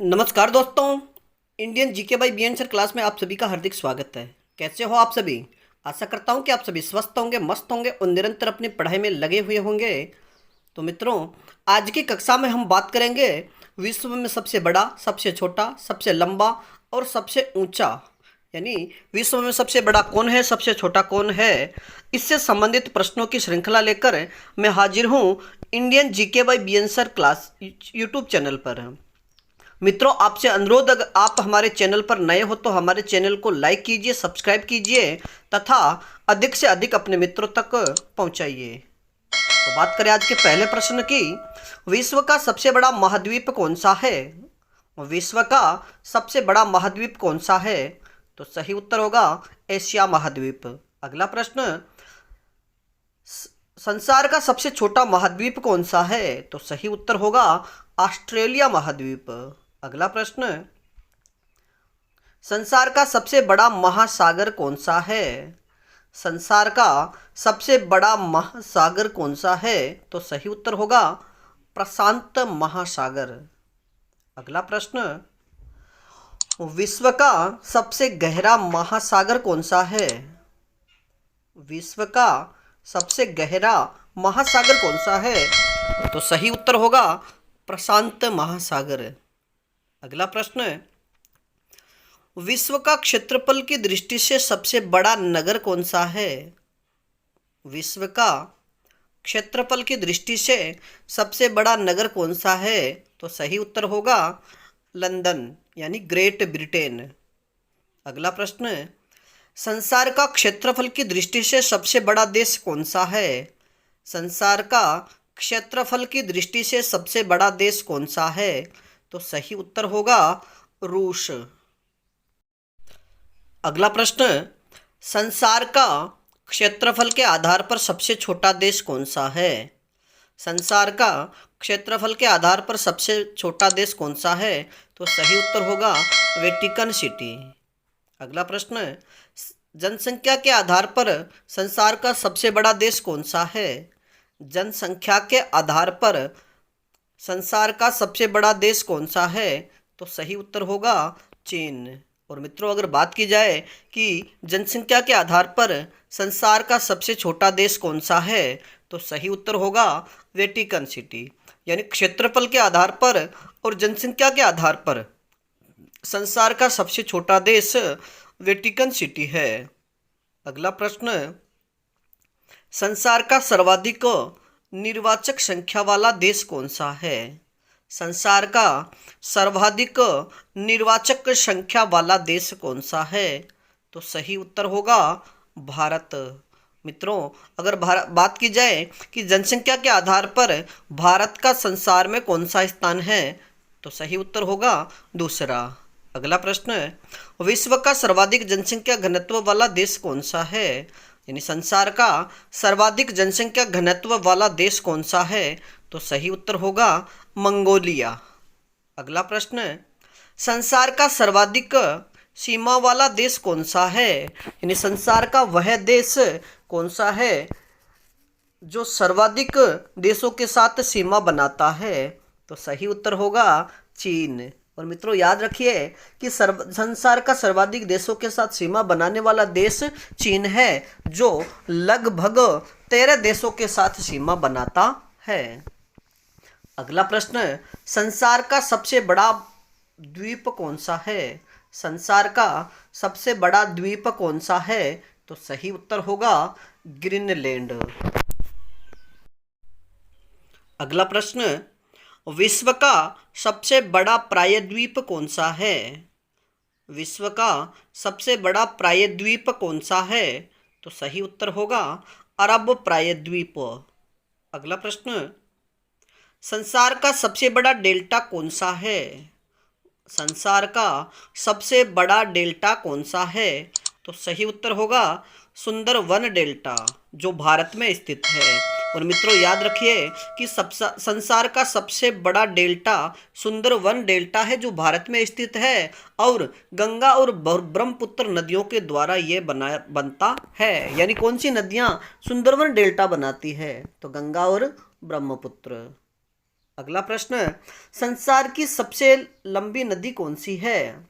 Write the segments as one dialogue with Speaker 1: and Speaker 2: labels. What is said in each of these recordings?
Speaker 1: नमस्कार दोस्तों। Indian GK by B N sir class में आप सभी का हार्दिक स्वागत है। कैसे हो आप सभी? आशा करता हूं कि आप सभी स्वस्थ होंगे, मस्त होंगे और निरंतर अपनी पढ़ाई में लगे हुए होंगे। तो मित्रों, आज की कक्षा में हम बात करेंगे विश्व में सबसे बड़ा, सबसे छोटा, सबसे लंबा और सबसे ऊंचा, यानी विश्व में सबसे बड़ा कौन है, सबसे छोटा कौन है, इससे संबंधित प्रश्नों की श्रृंखला लेकर मैं हाजिर हूँ Indian GK by B N sir class YouTube channel पर। मित्रों, आपसे अनुरोध, अगर आप हमारे चैनल पर नए हो तो हमारे चैनल को लाइक कीजिए, सब्सक्राइब कीजिए तथा अधिक से अधिक अपने मित्रों तक पहुंचाइए। तो बात करें आज के पहले प्रश्न की। विश्व का सबसे बड़ा महाद्वीप कौन सा है? विश्व का सबसे बड़ा महाद्वीप कौन सा है? तो सही उत्तर होगा एशिया महाद्वीप। अगला प्रश्न, संसार का सबसे छोटा महाद्वीप कौन सा है? तो सही उत्तर होगा ऑस्ट्रेलिया महाद्वीप। अगला प्रश्न, संसार का सबसे बड़ा महासागर कौन सा है? संसार का सबसे बड़ा महासागर कौन सा है? तो सही उत्तर होगा प्रशांत महासागर। अगला प्रश्न, विश्व का सबसे गहरा महासागर कौन सा है? विश्व का सबसे गहरा महासागर कौन सा है? तो सही उत्तर होगा प्रशांत महासागर। अगला प्रश्न, विश्व का क्षेत्रफल की दृष्टि से सबसे बड़ा नगर कौन सा है? विश्व का क्षेत्रफल की दृष्टि से सबसे बड़ा नगर कौन सा है? तो सही उत्तर होगा लंदन, यानी ग्रेट ब्रिटेन। अगला प्रश्न, संसार का क्षेत्रफल की दृष्टि से सबसे बड़ा देश कौन सा है? संसार का क्षेत्रफल की दृष्टि से सबसे बड़ा देश कौन सा है? तो सही उत्तर होगा रूस। अगला प्रश्न, संसार का क्षेत्रफल के आधार पर सबसे छोटा देश कौन सा है? संसार का क्षेत्रफल के आधार पर सबसे छोटा देश कौन सा है? तो सही उत्तर होगा वेटिकन सिटी। अगला प्रश्न, जनसंख्या के आधार पर संसार का सबसे बड़ा देश कौन सा है? जनसंख्या के आधार पर संसार का सबसे बड़ा देश कौन सा है? तो सही उत्तर होगा चीन। और मित्रों, अगर बात की जाए कि जनसंख्या के आधार पर संसार का सबसे छोटा देश कौन सा है, तो सही उत्तर होगा वेटिकन सिटी। यानी क्षेत्रफल के आधार पर और जनसंख्या के आधार पर संसार का सबसे छोटा देश वेटिकन सिटी है। अगला प्रश्न, संसार का सर्वाधिक निर्वाचक संख्या वाला देश कौन सा है? संसार का सर्वाधिक निर्वाचक संख्या वाला देश कौन सा है? तो सही उत्तर होगा भारत। मित्रों, अगर बात की जाए कि जनसंख्या के आधार पर भारत का संसार में कौन सा स्थान है, तो सही उत्तर होगा दूसरा। अगला प्रश्न, विश्व का सर्वाधिक जनसंख्या घनत्व वाला देश कौन सा है? यानी संसार का सर्वाधिक जनसंख्या घनत्व वाला देश कौन सा है? तो सही उत्तर होगा मंगोलिया। अगला प्रश्न, संसार का सर्वाधिक सीमा वाला देश कौन सा है? यानी संसार का वह देश कौन सा है जो सर्वाधिक देशों के साथ सीमा बनाता है? तो सही उत्तर होगा चीन। और मित्रों, याद रखिए कि संसार का सर्वाधिक देशों के साथ सीमा बनाने वाला देश चीन है, जो लगभग 13 देशों के साथ सीमा बनाता है। अगला प्रश्न, संसार का सबसे बड़ा द्वीप कौन सा है? संसार का सबसे बड़ा द्वीप कौन सा है? तो सही उत्तर होगा ग्रीनलैंड। अगला प्रश्न, विश्व का सबसे बड़ा प्रायद्वीप कौन सा है? विश्व का सबसे बड़ा प्रायद्वीप कौन सा है? तो सही उत्तर होगा अरब प्रायद्वीप। अगला प्रश्न, संसार का सबसे बड़ा डेल्टा कौन सा है? संसार का सबसे बड़ा डेल्टा कौन सा है? तो सही उत्तर होगा सुंदरवन डेल्टा, जो भारत में स्थित है। और मित्रों, याद रखिए कि संसार का सबसे बड़ा डेल्टा सुंदरवन डेल्टा है, जो भारत में स्थित है और गंगा और ब्रह्मपुत्र नदियों के द्वारा ये बनता है। यानी कौन सी नदियाँ सुंदरवन डेल्टा बनाती है? तो गंगा और ब्रह्मपुत्र। अगला प्रश्न, संसार की सबसे लंबी नदी कौन सी है?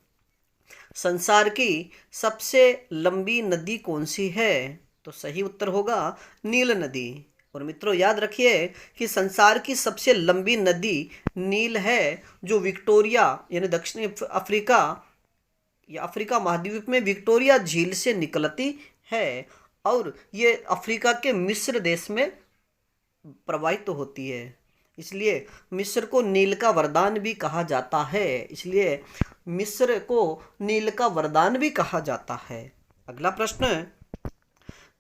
Speaker 1: संसार की सबसे लंबी नदी कौन सी है? तो सही उत्तर होगा नील नदी। और मित्रों याद रखिए कि संसार की सबसे लंबी नदी नील है, जो विक्टोरिया यानी दक्षिणी अफ्रीका या अफ्रीका महाद्वीप में विक्टोरिया झील से निकलती है और ये अफ्रीका के मिस्र देश में प्रवाहित तो होती है। इसलिए मिस्र को नील का वरदान भी कहा जाता है। इसलिए मिस्र को नील का वरदान भी कहा जाता है। अगला प्रश्न,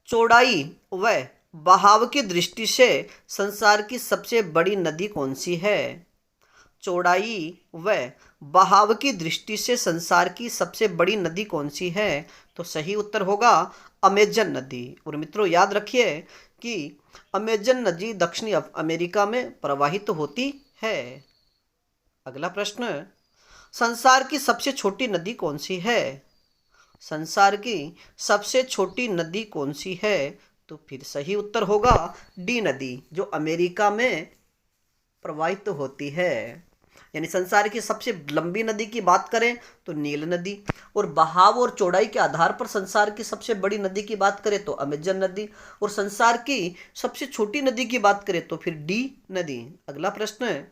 Speaker 1: चौड़ाई व बहाव की दृष्टि से संसार की सबसे बड़ी नदी कौन सी है? चौड़ाई व बहाव की दृष्टि से संसार की सबसे बड़ी नदी कौन सी है? तो सही उत्तर होगा अमेजन नदी। और मित्रों याद रखिए कि अमेजन नदी दक्षिणी अमेरिका में प्रवाहित होती है। अगला प्रश्न, संसार की सबसे छोटी नदी कौन सी है? संसार की सबसे छोटी नदी कौन सी है? तो फिर सही उत्तर होगा डी नदी, जो अमेरिका में प्रवाहित होती है। यानी संसार की सबसे लंबी नदी की बात करें तो नील नदी, और बहाव और चौड़ाई के आधार पर संसार की सबसे बड़ी नदी की बात करें तो अमेजन नदी, और संसार की सबसे छोटी नदी की बात करें तो फिर डी नदी। अगला प्रश्न है,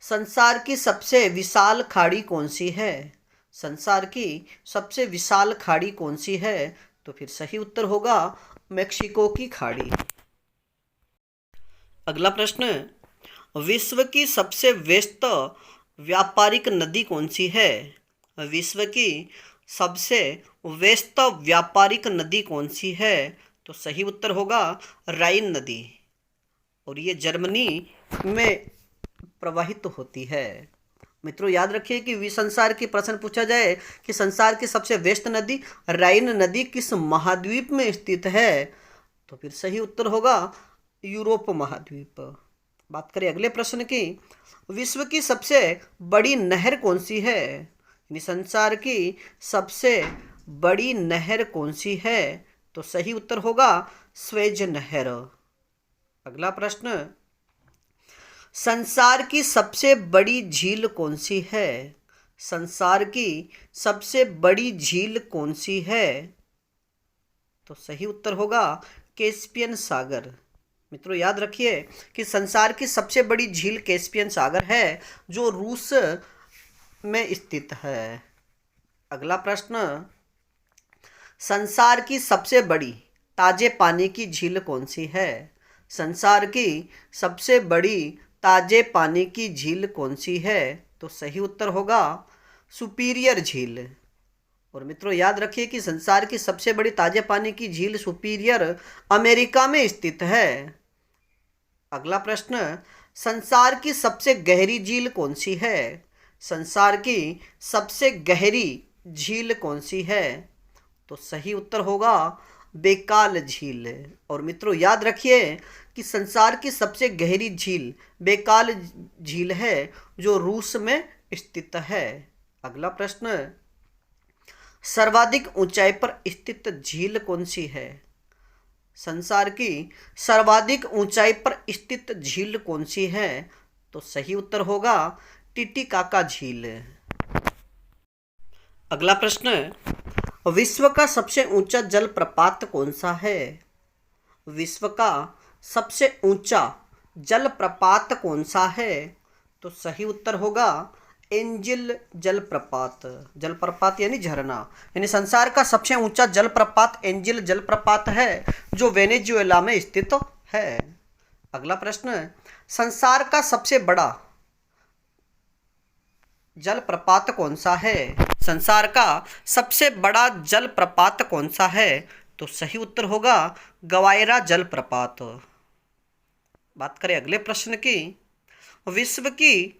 Speaker 1: संसार की सबसे विशाल खाड़ी कौन सी है? संसार की सबसे विशाल खाड़ी कौन सी है? तो फिर सही उत्तर होगा मेक्सिको की खाड़ी। अगला प्रश्न, विश्व की सबसे व्यस्त व्यापारिक नदी कौन सी है? विश्व की सबसे व्यस्त व्यापारिक नदी कौन सी है? तो सही उत्तर होगा राइन नदी, और ये जर्मनी में प्रवाहित होती है। मित्रों याद रखिए कि संसार की प्रश्न पूछा जाए कि संसार की सबसे व्यस्त नदी राइन नदी किस महाद्वीप में स्थित है? तो फिर सही उत्तर होगा यूरोप महाद्वीप। बात करें अगले प्रश्न की, विश्व की सबसे बड़ी नहर कौन सी है? यानी संसार की सबसे बड़ी नहर कौन सी है? तो सही उत्तर होगा स्वेज नहर। अगला प्रश्न, संसार की सबसे बड़ी झील कौन सी है? संसार की सबसे बड़ी झील कौन सी है? तो सही उत्तर होगा कैस्पियन सागर। मित्रों याद रखिए कि संसार की सबसे बड़ी झील कैस्पियन सागर है, जो रूस में स्थित है। अगला प्रश्न, संसार की सबसे बड़ी ताजे पानी की झील कौन सी है? संसार की सबसे बड़ी ताजे पानी की झील कौन सी है? तो सही उत्तर होगा सुपीरियर झील। और मित्रों याद रखिए कि संसार की सबसे बड़ी ताजे पानी की झील सुपीरियर अमेरिका में स्थित है। अगला प्रश्न, संसार की सबसे गहरी झील कौन सी है? संसार की सबसे गहरी झील कौन सी है? तो सही उत्तर होगा बेकाल झील। और मित्रों याद रखिए कि संसार की सबसे गहरी झील बेकाल झील है, जो रूस में स्थित है। अगला प्रश्न, सर्वाधिक ऊंचाई पर स्थित झील कौन सी है? संसार की सर्वाधिक ऊंचाई पर स्थित झील कौन सी है? तो सही उत्तर होगा टिटिकाका झील। अगला प्रश्न, विश्व का सबसे ऊंचा जलप्रपात कौन सा है? विश्व का सबसे ऊंचा जलप्रपात कौन सा है? तो सही उत्तर होगा एंजिल जलप्रपात। जलप्रपात यानी झरना, यानी संसार का सबसे ऊंचा जलप्रपात एंजिल जलप्रपात है, जो वेनेजुएला में स्थित है। अगला प्रश्न, संसार का सबसे बड़ा जलप्रपात कौन सा है? संसार का सबसे बड़ा जलप्रपात कौन सा है? तो सही उत्तर होगा गवायरा जलप्रपात। बात करें अगले प्रश्न की, विश्व की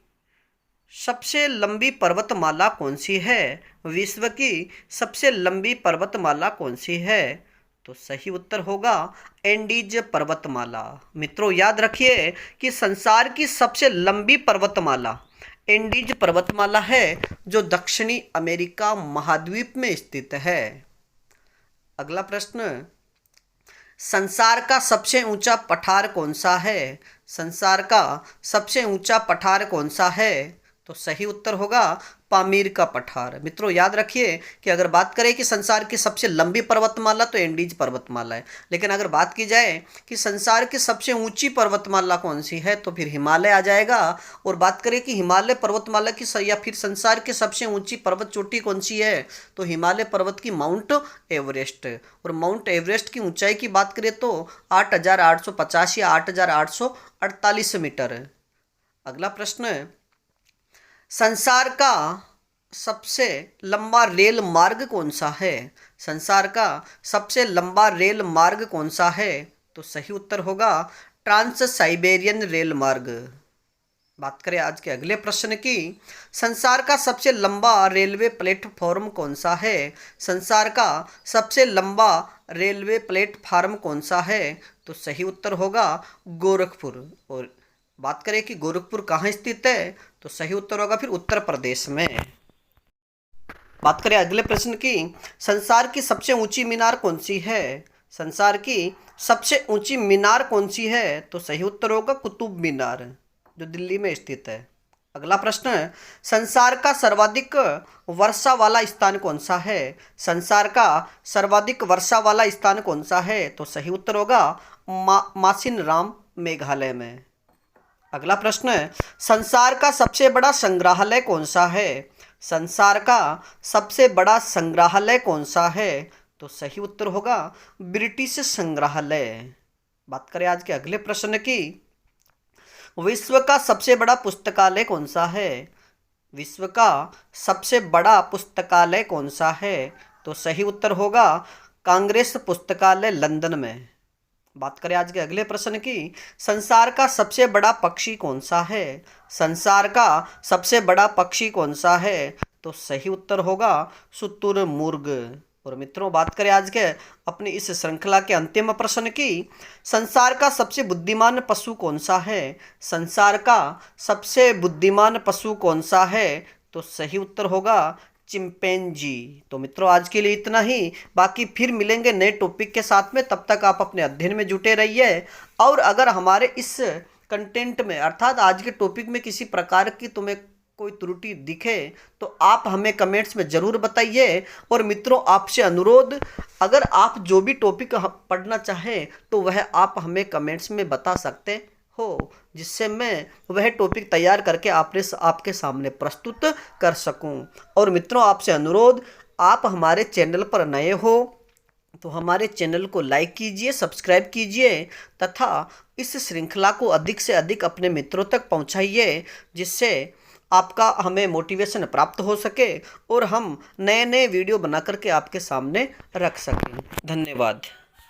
Speaker 1: सबसे लंबी पर्वतमाला कौन सी है? विश्व की सबसे लंबी पर्वतमाला कौन सी है? तो सही उत्तर होगा एंडीज पर्वतमाला। मित्रों याद रखिए कि संसार की सबसे लंबी पर्वतमाला एंडीज पर्वतमाला है, जो दक्षिणी अमेरिका महाद्वीप में स्थित है। अगला प्रश्न, संसार का सबसे ऊंचा पठार कौन सा है? संसार का सबसे ऊंचा पठार कौन सा है? तो सही उत्तर होगा पामीर का पठार। मित्रों याद रखिए कि अगर बात करें कि संसार की सबसे लंबी पर्वतमाला तो एंडीज पर्वतमाला है, लेकिन अगर बात की जाए कि संसार की सबसे ऊंची पर्वतमाला कौन सी है तो फिर हिमालय आ जाएगा। और बात करें कि हिमालय पर्वतमाला की या फिर संसार की सबसे ऊंची पर्वत चोटी कौन सी है तो हिमालय पर्वत की माउंट एवरेस्ट। और माउंट एवरेस्ट की ऊंचाई की बात करें तो 8,850 या 8,848 मीटर। अगला प्रश्न है, संसार का सबसे लंबा रेल मार्ग कौन सा है? संसार का सबसे लंबा रेल मार्ग कौन सा है? तो सही उत्तर होगा ट्रांस साइबेरियन रेल मार्ग। बात करें आज के अगले प्रश्न की, संसार का सबसे लंबा रेलवे प्लेटफॉर्म कौन सा है? संसार का सबसे लंबा रेलवे प्लेटफॉर्म कौन सा है? तो सही उत्तर होगा गोरखपुर। और बात करें कि गोरखपुर कहाँ स्थित है तो सही उत्तर होगा फिर उत्तर प्रदेश में। बात करें अगले प्रश्न की, संसार की सबसे ऊंची मीनार कौन सी है? संसार की सबसे ऊंची मीनार कौन सी है? तो सही उत्तर होगा कुतुब मीनार, जो दिल्ली में स्थित है। अगला प्रश्न है, संसार का सर्वाधिक वर्षा वाला स्थान कौन सा है? संसार का सर्वाधिक वर्षा वाला स्थान कौन सा है? तो सही उत्तर होगा मासिन राम, मेघालय में। अगला प्रश्न है, संसार का सबसे बड़ा संग्रहालय कौन सा है? संसार का सबसे बड़ा संग्रहालय कौन सा है? तो सही उत्तर होगा ब्रिटिश संग्रहालय। बात करें आज के अगले प्रश्न की, विश्व का सबसे बड़ा पुस्तकालय कौन सा है? विश्व का सबसे बड़ा पुस्तकालय कौन सा है? तो सही उत्तर होगा कांग्रेस पुस्तकालय, लंदन में। बात करें आज के अगले प्रश्न की, संसार का सबसे बड़ा पक्षी कौन सा है? संसार का सबसे बड़ा पक्षी कौन सा है? तो सही उत्तर होगा शुतुरमुर्ग। और मित्रों बात करें आज के अपनी इस श्रृंखला के अंतिम प्रश्न की, संसार का सबसे बुद्धिमान पशु कौन सा है? संसार का सबसे बुद्धिमान पशु कौन सा है? तो सही उत्तर होगा चिंपैंजी। तो मित्रों आज के लिए इतना ही, बाकी फिर मिलेंगे नए टॉपिक के साथ में। तब तक आप अपने अध्ययन में जुटे रहिए। और अगर हमारे इस कंटेंट में अर्थात आज के टॉपिक में किसी प्रकार की तुम्हें कोई त्रुटि दिखे तो आप हमें कमेंट्स में ज़रूर बताइए। और मित्रों आपसे अनुरोध, अगर आप जो भी टॉपिक पढ़ना चाहें तो वह आप हमें कमेंट्स में बता सकते हो, जिससे मैं वह टॉपिक तैयार करके आपके सामने प्रस्तुत कर सकूं। और मित्रों आपसे अनुरोध, आप हमारे चैनल पर नए हो तो हमारे चैनल को लाइक कीजिए, सब्सक्राइब कीजिए तथा इस श्रृंखला को अधिक से अधिक अपने मित्रों तक पहुंचाइए, जिससे आपका हमें मोटिवेशन प्राप्त हो सके और हम नए नए वीडियो बना करके आपके सामने रख सकें। धन्यवाद।